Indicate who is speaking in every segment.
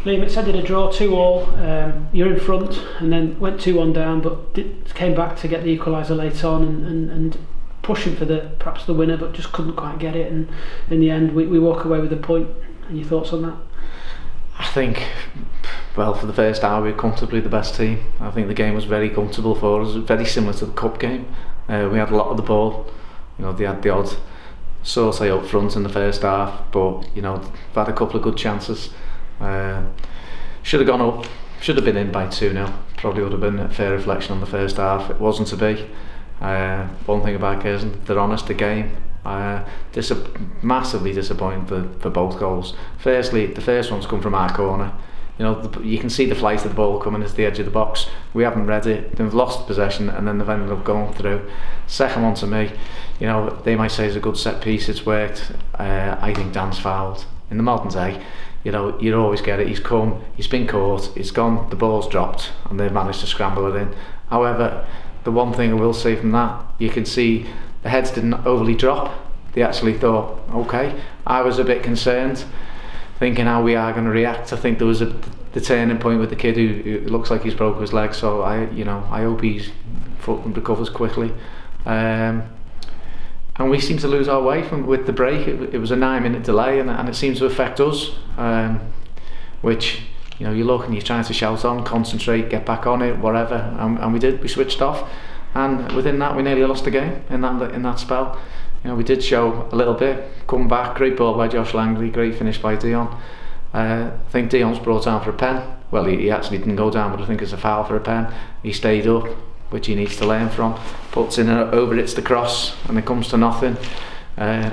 Speaker 1: Liam, it said in a draw 2-2, you're in front and then went 2-1 down, but came back to get the equaliser late on and pushing for perhaps the winner, but just couldn't quite get it, and in the end we walk away with a point. And your thoughts on that?
Speaker 2: I think, well, for the first hour we were comfortably the best team. I think the game was very comfortable for us, very similar to the cup game. We had a lot of the ball, they had the odd sortie up front in the first half, but we've had a couple of good chances. Should have gone up, should have been in by 2-0. Probably would have been a fair reflection on the first half. It wasn't to be. One thing about Curzon, they're honest the game. Massively disappointed for both goals. Firstly, the first one's come from our corner. You can see the flight of the ball coming to the edge of the box. We haven't read it, they've lost possession, and then they've ended up going through. Second one, to me, they might say it's a good set piece, it's worked. I think Dan's fouled. In the modern day, you'd always get it. He's come, he's been caught, he's gone, the ball's dropped, and they've managed to scramble it in. However, the one thing I will say from that, you can see the heads didn't overly drop. They actually thought, okay. I was a bit concerned, thinking how we are going to react. I think there was the turning point with the kid who looks like he's broke his leg, so I hope he's foot recovers quickly. And we seem to lose our way with the break. It was a 9-minute delay, and it seems to affect us, which you look and you're trying to shout on, concentrate, get back on it, whatever, and we did. We switched off, and within that we nearly lost the game in that spell. We did show a little bit, come back, great ball by Josh Langley, great finish by Dion. I think Dion's brought down for a pen. Well, he actually didn't go down, but I think it's a foul for a pen. He stayed up, which he needs to learn from. Puts in over, it's the cross, and it comes to nothing.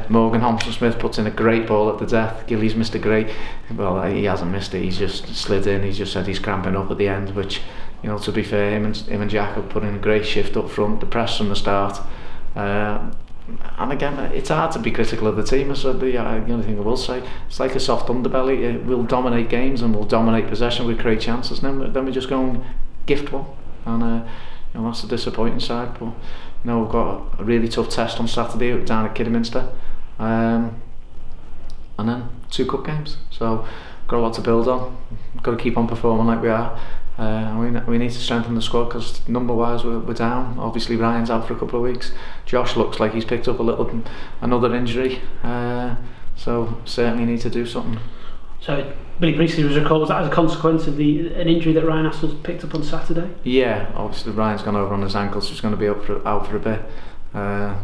Speaker 2: Morgan Thompson-Smith puts in a great ball at the death. Gillies missed a great, well, he hasn't missed it, he's just slid in. He's just said he's cramping up at the end, which, to be fair, him and Jack have put in a great shift up front, the press from the start. And again, it's hard to be critical of the team. So the only thing I will say, it's like a soft underbelly. We'll dominate games and we'll dominate possession, we create chances, and then we just go and gift one, and that's the disappointing side. But we've got a really tough test on Saturday down at Kidderminster, and then 2 cup games, so got a lot to build on. Got to keep on performing like we are. We need to strengthen the squad, because number wise we're down. Obviously Ryan's out for a couple of weeks. Josh looks like he's picked up another injury, so certainly need to do something. So Billy Priestley was recalled. Was that as a consequence of an injury that Ryan Ashton picked up on Saturday? Yeah, obviously Ryan's gone over on his ankle, so he's going to be out for a bit.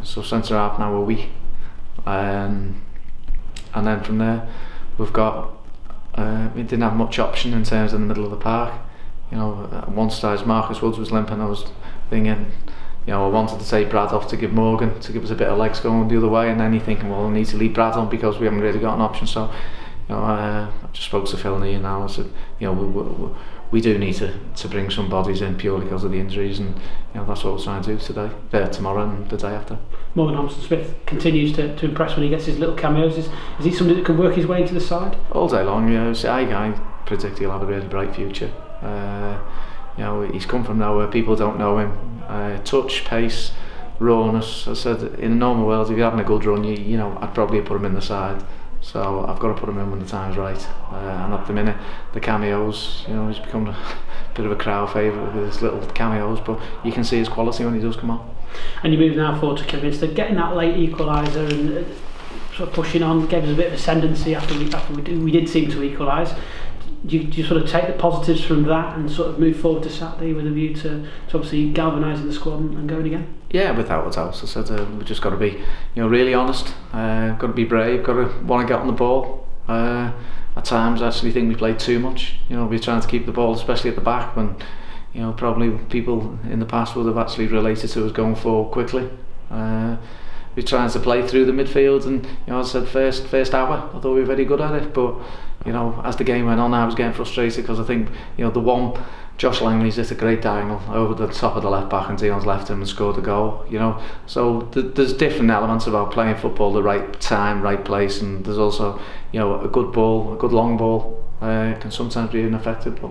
Speaker 2: So centre half now a week, and then from there we've got. We didn't have much option in terms of the middle of the park. At one stage Marcus Woods was limping. I was thinking, I wanted to take Brad off to give Morgan, to give us a bit of legs going the other way, and then you're thinking, well, we need to leave Brad on because we haven't really got an option. So I just spoke to Phil Neal now and said, we do need to bring some bodies in purely because of the injuries, and that's what we're trying to do tomorrow and the day after. Morgan Thompson-Smith continues to impress when he gets his little cameos. Is he somebody that can work his way into the side? All day long, I predict he'll have a really bright future. He's come from nowhere, people don't know him. Touch, pace, rawness. I said, in a normal world, if you're having a good run, I'd probably put him in the side. So I've got to put him in when the time's right. And at the minute, the cameos, he's become a bit of a crowd favourite with his little cameos, but you can see his quality when he does come on. And you move now forward to Kidderminster, getting that late equaliser and sort of pushing on, gave us a bit of ascendancy after we did seem to equalise. Do you sort of take the positives from that and sort of move forward to Saturday with a view to obviously galvanising the squad and going again? Yeah, without a doubt. I said we've just got to be, really honest. Got to be brave. Got to want to get on the ball. At times, I actually think we played too much. We're trying to keep the ball, especially at the back, when probably people in the past would have actually related to us going forward quickly. We're trying to play through the midfield, and as I said, first hour I thought we were very good at it, but as the game went on, I was getting frustrated because I think the one, Josh Langley's hit a great diagonal over the top of the left back and Dion's left him and scored a goal. So there's different elements about playing football, the right time, right place, and there's also a good ball, a good long ball can sometimes be ineffective. But